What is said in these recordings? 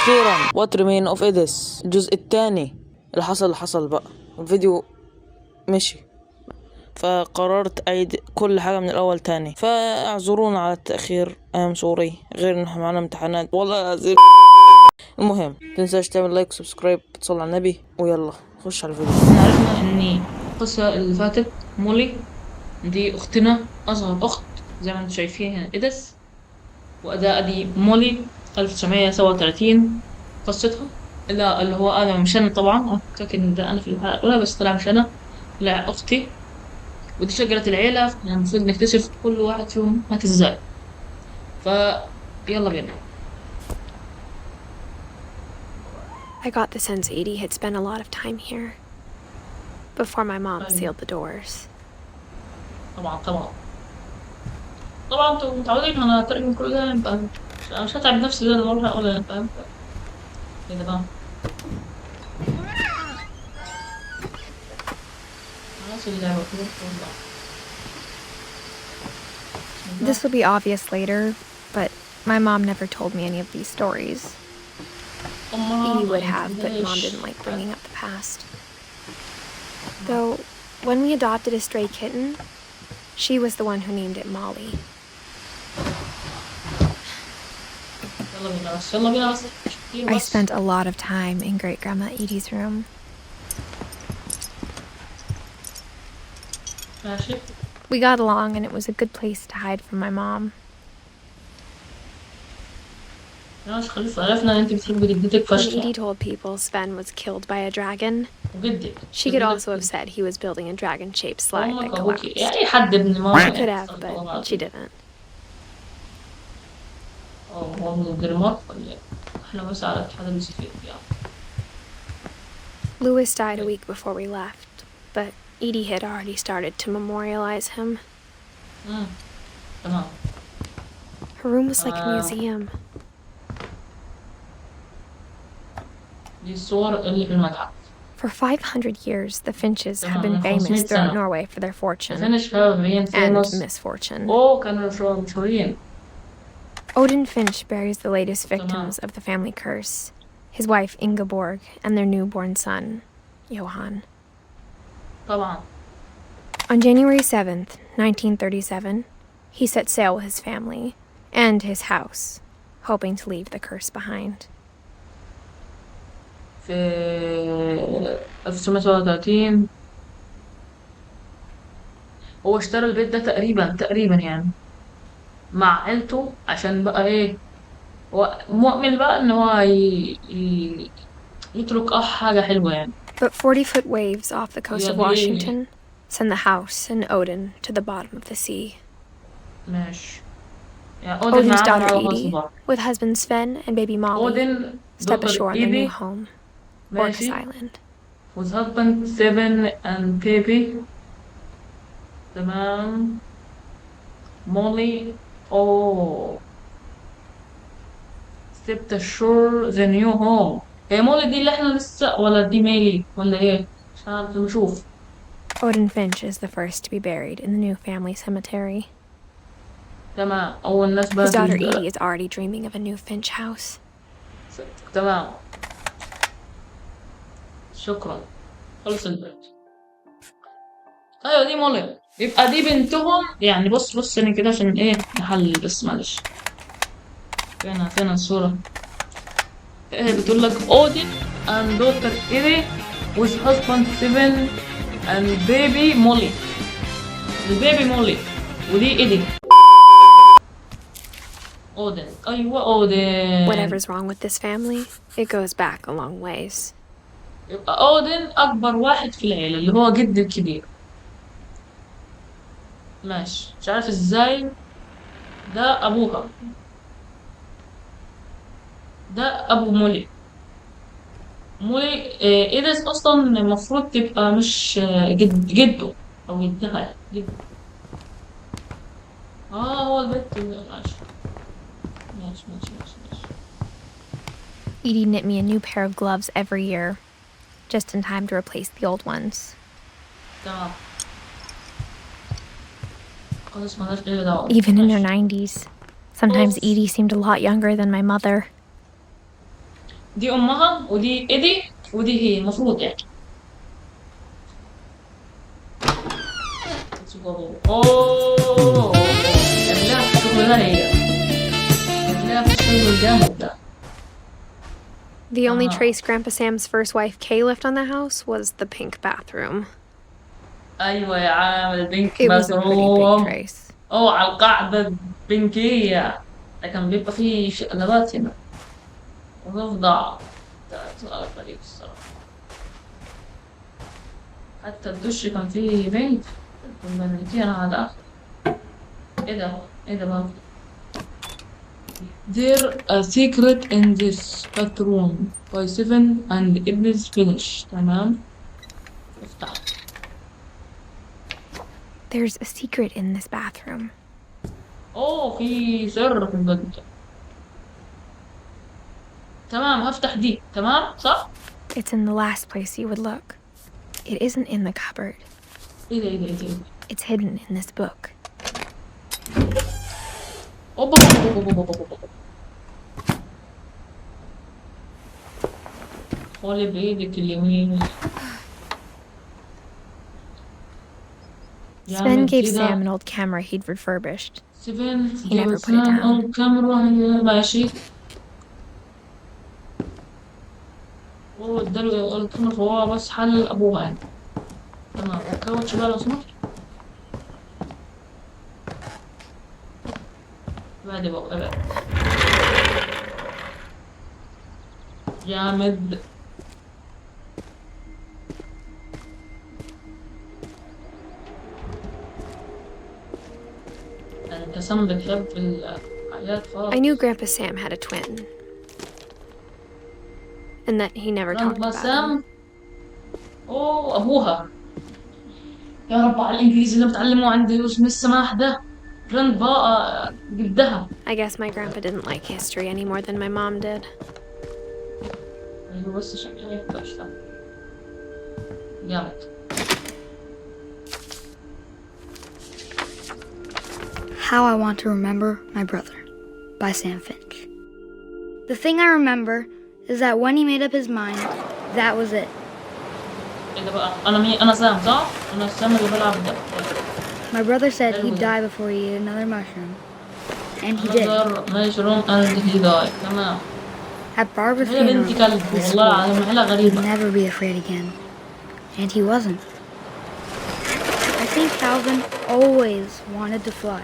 واخيرا What Remains of Edith الجزء التاني. اللي حصل بقى. الفيديو مشي، فقررت اعيد كل حاجة من الاول تاني، فاعذرونا على التأخير. ام سوري، غير ان احنا معانا امتحانات والله زي المهم متنساش تعمل لايك وسبسكرايب، تصلي على النبي، ويلا خش على الفيديو. احنا عرفنا ان القصة اللي فاتت مولي دي اختنا، اصغر اخت زي ما انتم شايفين هنا إيديث، وده دي مولي 1937 قصتها. لا اللي هو انا مش انا طبعا، انا كنت فاكر ان ده انا في الحلقة الاولى، بس طلع مش انا، طلع اختي. ودي شجرة العيلة، يعني المفروض نكتشف كل واحد فيهم مات ازاي. يلا بينا. I got the sense Edie had spent a lot of time here before my mom sealed the doors. طبعا انتوا متعودين انا تقريبا كل ده، يبقى مش هتعب نفسي زي المرة الأولى، فاهم كده بقى. خلاص اللعبة كده This will be obvious later, but my mom never told me any of these stories. Edie would have, but Mom didn't like bringing up the past. Though, when we adopted a stray kitten, she was the one who named it Molly. I spent a lot of time in Great-Grandma Edie's room. We got along and it was a good place to hide from my mom. When Edie told people Sven was killed by a dragon, she could also have said he was building a dragon-shaped slide that collapsed. She could have, but she didn't. Louis died a week before we left, but Edie had already started to memorialize him. Her room was like a museum. For 500 years, the Finches have been famous throughout Norway for their fortune and misfortune. Odin Finch buries the latest victims of the family curse, his wife Ingeborg and their newborn son, Johan. On January 7th, 1937, he set sail with his family and his house, hoping to leave the curse behind. في 1937 هو اشترى البيت ده تقريبا يعني مع عيلته، عشان بقى ايه، هو مؤمن بقى ان هو يترك حاجة حلوة يعني. But 40-foot waves off the coast of Washington send the house and Odin to the bottom of the sea. ماشي. Odin's daughter Edie, with husband Sven and baby Molly, step ashore on their new home, Orcas Island. With husband Sven and baby. تمام. Molly stepped ashore the new home. هي مولي دي اللي احنا لسه، ولا دي ميلي ولا ايه؟ مش عارف، نشوف. Odin Finch is the first to be buried in the new family cemetery. تمام. أول ناس بقى. His daughter Edie is already dreaming of a new Finch house. تمام. شكرا. خلص البيت. أيوة دي مولي. يبقى دي بنتهم يعني. بص هنا كده عشان ايه نحلل بس، معلش. فين الصورة؟ بتقول لك Odin and daughter Edith with husband Sven and baby Molly. البيبي مولي ودي إيدي. Odin. أيوة Odin. Whatever's wrong with this family, it goes back a long ways. يبقى Odin أكبر واحد في العيلة، اللي هو جد الكبير. ماشي، مش عارف ازاي. ده أبوها، ده أبو مولي. إيديث أصلا المفروض تبقى مش جده أو جدها، جده. هو البيت. ماشي. Edie knit me a new pair of gloves every year, just in time to replace the old ones. Even in her 90s, sometimes Edie seemed a lot younger than my mother. دي امها ودي ايدي ودي هي المفروض يعني. اوه جميلة في الشغل ده، هي جميلة في الشغل الجامد ده. The only trace Grandpa Sam's first wife Kay left on the house was the pink bathroom. ايوه يا عامل بينك It was a pretty big باتروم. trace. اوه على القاعدة البنكية، ده كان بيبقى فيه شقلبات هنا وضفدع. ده سؤال غريب الصراحة. حتى الدش كان فيه بنك، البنكية أنا على الآخر. ايه ده؟ ايه ده بقى؟ There a secret in this bathroom by 7 and it is finished. تمام. افتح. There's a secret in this bathroom. اوه في سر في البنك. تمام هفتح دي، تمام صح؟ It's in the last place you would look. It isn't in the cupboard. ايه ده ايه ده ايه ده؟ It's hidden in this book. اوبا اوبا اوبا اوبا اوبا. خولي بإيدك اليمين. Sven gave Sam an old camera he'd refurbished. He never put it down. الكاميرا ماشي. هو اداله الكاميرا، فهو بس حل ابوها يعني. تمام كوتش بقى لو سمحت. بعد بقى جامد. انت سام بتحب الحاجات خالص. I knew Grandpa Sam had a twin. And that he never talked about him. اوه ابوها. يا رب على الانجليزي اللي بتعلمه عندي واسم السماح ده. جراند بقى جدها. I guess my grandpa didn't like history any more than my mom did. ايوه بس عشان كده يبقى اشتغل. جامد. How I Want to Remember My Brother by Sam Finch. The thing I remember is that when he made up his mind, that was it. ايه ده بقى؟ انا سام صح؟ انا سام اللي بلعب ده. My brother said he'd die before he ate another mushroom. And he did. Another mushroom and he died. تمام. At Barbara's هي funeral, بنتي كلب he والله swore العظيم حالة he'd غريبة. never be afraid again. And he wasn't. I think Calvin always wanted to fly.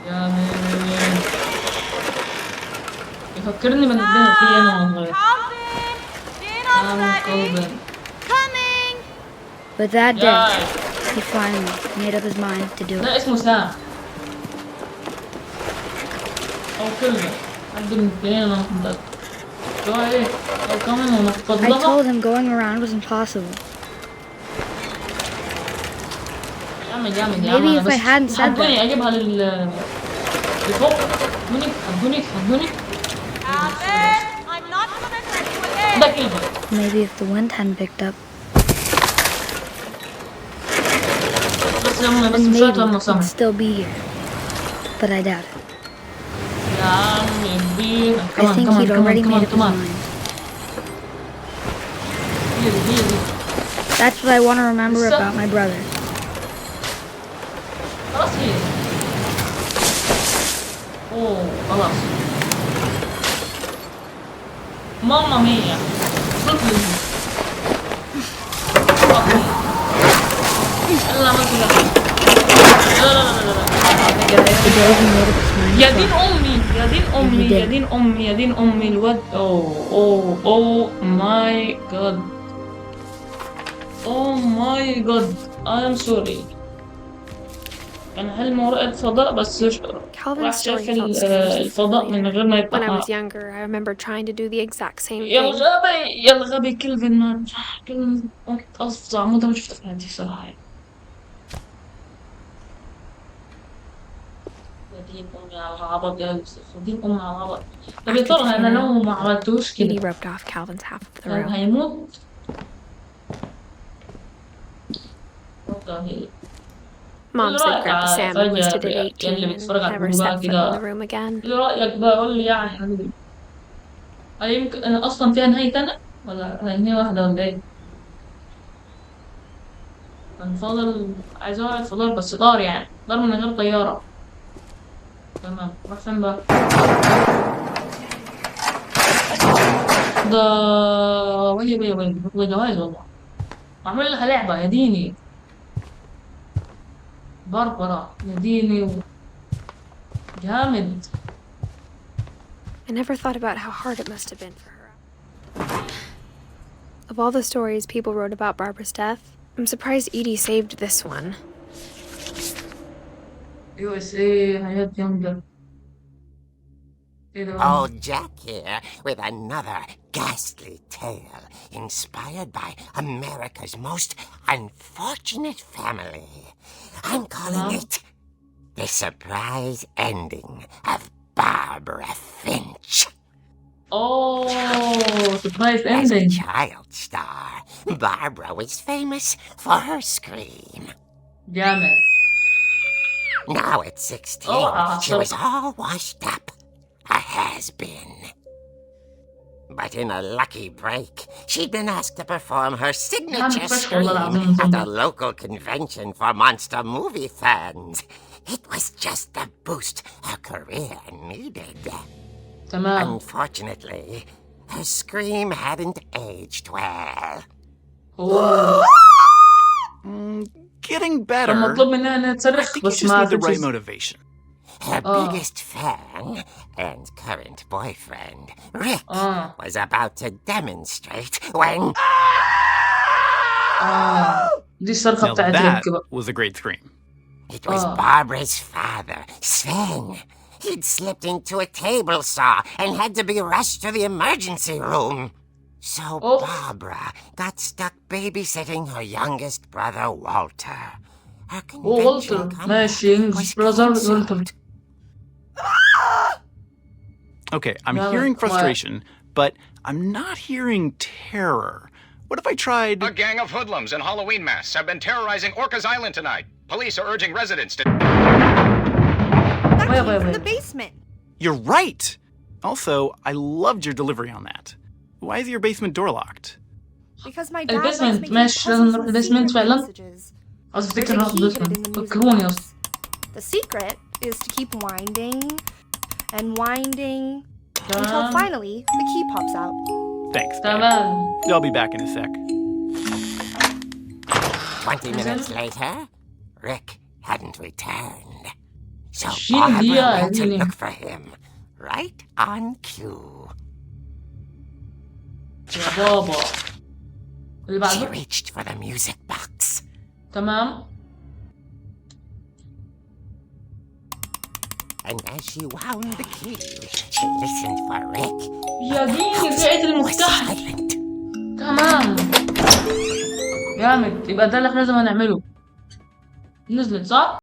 جامد. يفكرني بالدنيا في انا والله. كالفن. But that day, he finally made up his mind to do لا it. اسمه سام. أو كلمة. حد من الاثنين أنا متأكد. اللي هو إيه؟ أو كمان ونفقد I لها. told him going around was impossible. جامد يا عم Maybe أنا if بس I hadn't said حدوني that. أجيبها لفوق. حدوني. ده كلمة. Maybe if the wind hadn't picked up, بس يا عم بس then مش maybe هتعمل he'd مصامح. still be here. But I doubt it. يا عم كبير. I think he'd already made up his mind. That's what I want to remember about my brother. خلاص هي. أوه خلاص. ماما مية. صدق. لا ما كذا. The day he made up his mind. يا دين أمي الواد. أوه ماي جاد. I am sorry. كان حلم رائد فضاء بس راح Calvin's story شاف felt strangely الفضاء من غير ما familiar. When I يبقى. was younger, I remember trying to do the exact same يا thing. الغبي كلفن مان. كلمة أفظع موتة ما شفتها في حياتي صراحة. يا دين أمي على العبط يا يوسف. يا دين أمي على العبط. طب يا ترى أنا لو ما عملتوش Edie كده roped off Calvin's half of the كان room. هيموت. والله. Mom said Grandpa Sam enlisted at اللي 18 بيتفرج and على never الفيديو بقى set foot in كده. the room again. ايه رأيك بقى؟ قول لي يعني يا حبيبي. يمكن أنا أصلا فيها نهاية تانية ولا نهاية واحدة ولا إيه؟ كان فاضل عايز أقعد فضار بس طار يعني طار من غير طيارة. تمام راح فين بقى؟ ده وي جواز والله. معمول لها لعبة يا ديني. باربرا يا ديني جامد. I never thought about how hard it must have been for her. Of all the stories people wrote about Barbara's death, I'm surprised Edie saved this one. USA حياة جامدة. Oh, Jack here with another ghastly tale inspired by America's most unfortunate family. I'm calling it The Surprise Ending of Barbara Finch. Oh, surprise As a ending. child star, Barbara was famous for her scream. جامد. Now at 16, she was all washed up. A has-been. But in a lucky break, she'd been asked to perform her signature scream at a local convention for monster movie fans. It was just the boost her career needed. تمام. Unfortunately, her scream hadn't aged well. Oh. Getting better. مطلوب منها انها I تصرخ think you بس just ما need the right تنفذ. motivation. Her biggest fan and current boyfriend, Rick, was about to demonstrate when... دي الصرخة Now بتاعت that ريك بقى. was a great scream. It was Barbara's father, Sven. He'd slipped into a table saw and had to be rushed to the emergency room. So Barbara got stuck babysitting her youngest brother, Walter. Her والتر convention ماشي comeback was براذر والتر. canceled. Okay, I'm No, hearing what? frustration, but I'm not hearing terror. What if I tried... A gang of hoodlums in Halloween masks have been terrorizing Orcas Island tonight. Police are urging residents to... Wait. The basement. You're right! Also, I loved your delivery on that. Why is your basement door locked? Because my dad likes البيسمنت making ماشي لازم puzzles نروح and البيسمنت secret فعلا. messages. عاوز There's افتكر a نروح key hidden in البيسمنت. the music فكروني يا box. اسطى. The secret is to keep winding and winding until تمام. finally the key pops out. Thanks, babe. تمام. I'll be back in a sec. 20 minutes later, Rick hadn't returned. So Shit, Barbara yeah, went to really. look for him, right on cue. يا بابا. اللي She بعده. reached for the music box. تمام. And as she wound the key, she listened for Rick. يا ديني لقيت Was المفتاح. silent. تمام. جامد يبقى ده اللي احنا لازم نعمله. نزلت صح؟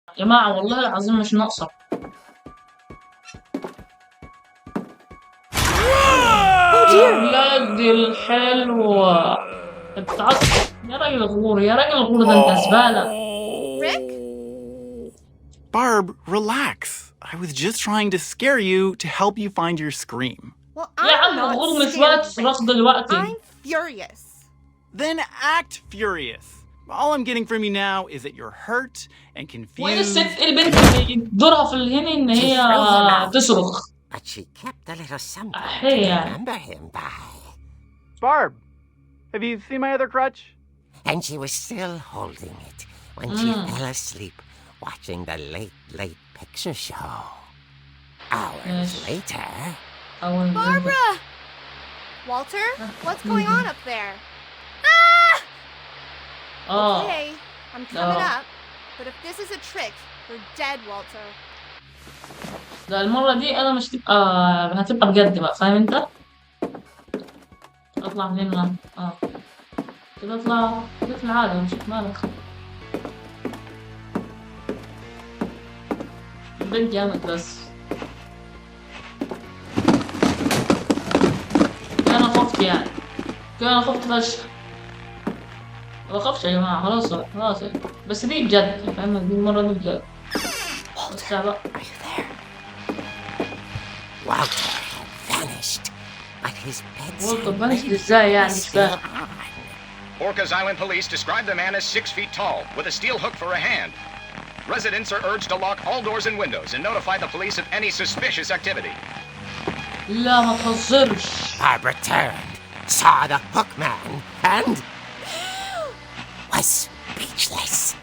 يا جماعة والله العظيم مش ناقصة. يا دي الحلوة. اتعصب يا راجل غور يا راجل غور ده انت زبالة. Barb, relax. I was just trying to scare you to help you find your scream. Well, يا عم غور مش وقت صراخ دلوقتي. I'm furious. Then act furious. All I'm getting from you now is that you're hurt and وين confused. الست البنت اللي دورها في الهنا ان هي تصرخ. But she kept a little something to أحيانا. remember him by. Barb, have you seen my other crutch? And she was still holding it when she fell asleep watching the late picture show. Hours later... Barbara! Walter, what's going on up there? Ah! Okay, I'm coming up. But if this is a trick, you're dead, Walter. لا المرة دي أنا مش هتبقى بجد بقى، فاهم أنت؟ أطلع منين أنا؟ كده أطلع كده في العالم، مش مالك. البنت جامد بس. كده أنا خفت يعني. كده أنا خفت فشخ. ما بخافش يا جماعة، خلاص خلاص. بس دي بجد، فاهم؟ دي المرة دي بجد. بس بقى. Walter had vanished, but his bedside Walter vanished ازاي يعني مش فاهم. Orcas Island police describe the man as 6 feet tall, with a steel hook for a hand. Residents are urged to lock all doors and windows and notify the police of any suspicious activity. لا ما تهزرش. Barbara turned, saw the hook man, and was speechless.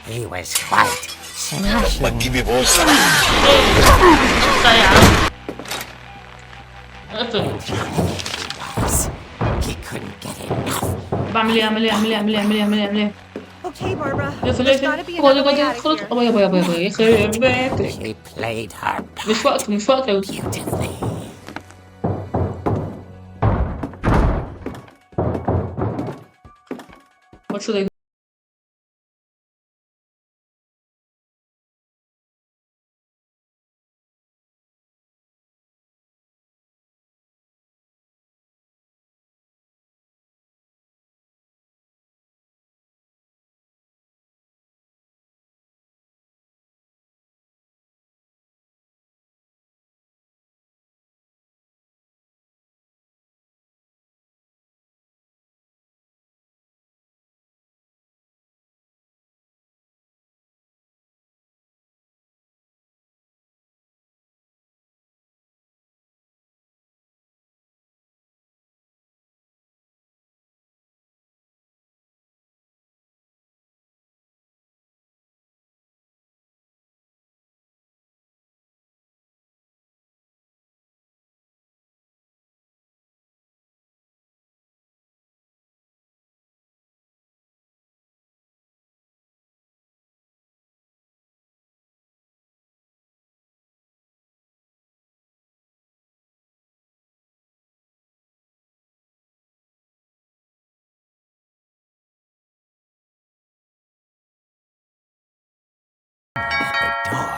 He was quite smashing. He couldn't get enough. Okay, Barbara. She There's gotta be another way out of here. She played her مش وقت beautifully. What should I do?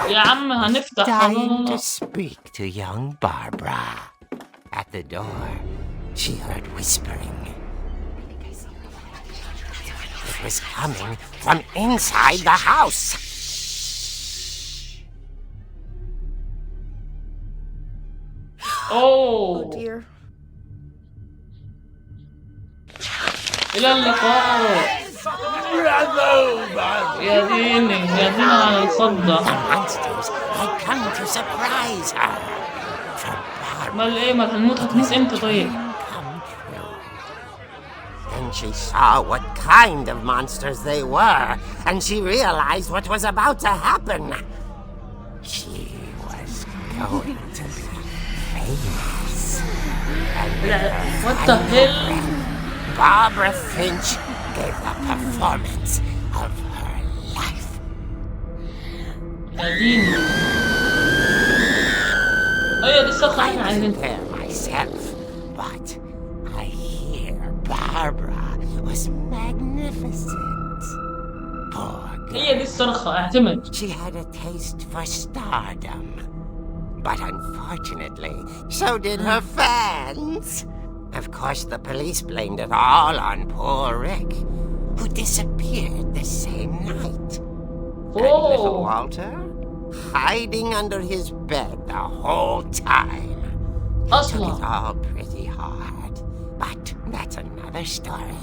يا عم هنفتح. Dying to speak to young Barbara. At the door, she heard whispering. It was coming from inside the house. Oh dear. إلى اللقاء. يا ديني على الخضة. The monsters had come to surprise her. For Barbara مال إيه مال هنموت هتموت إمتى طيب؟ come true. Then she saw what kind of monsters they were, and she realized what was about to happen. She was going to be famous. And What the hell? Barbara Finch gave the performance of her life. يا ديني. أيوة دي الصرخة I إحنا wasn't عايزين. there myself, but I hear Barbara was magnificent. Poor girl. هي دي الصرخة اعتمد. She had a taste for stardom. But unfortunately, so did her fans. Of course, the police blamed it all on poor Rick, who disappeared the same night. And little Walter, hiding under his bed the whole time. He took it all pretty hard, but That's another story.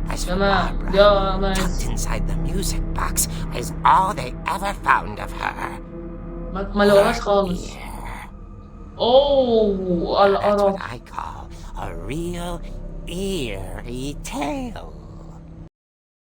As for تمام Barbara, يا مان. tucked inside the music box is all they ever found of her. ما لقوهاش خالص. اوه That's القرف. what I call a real eerie tale.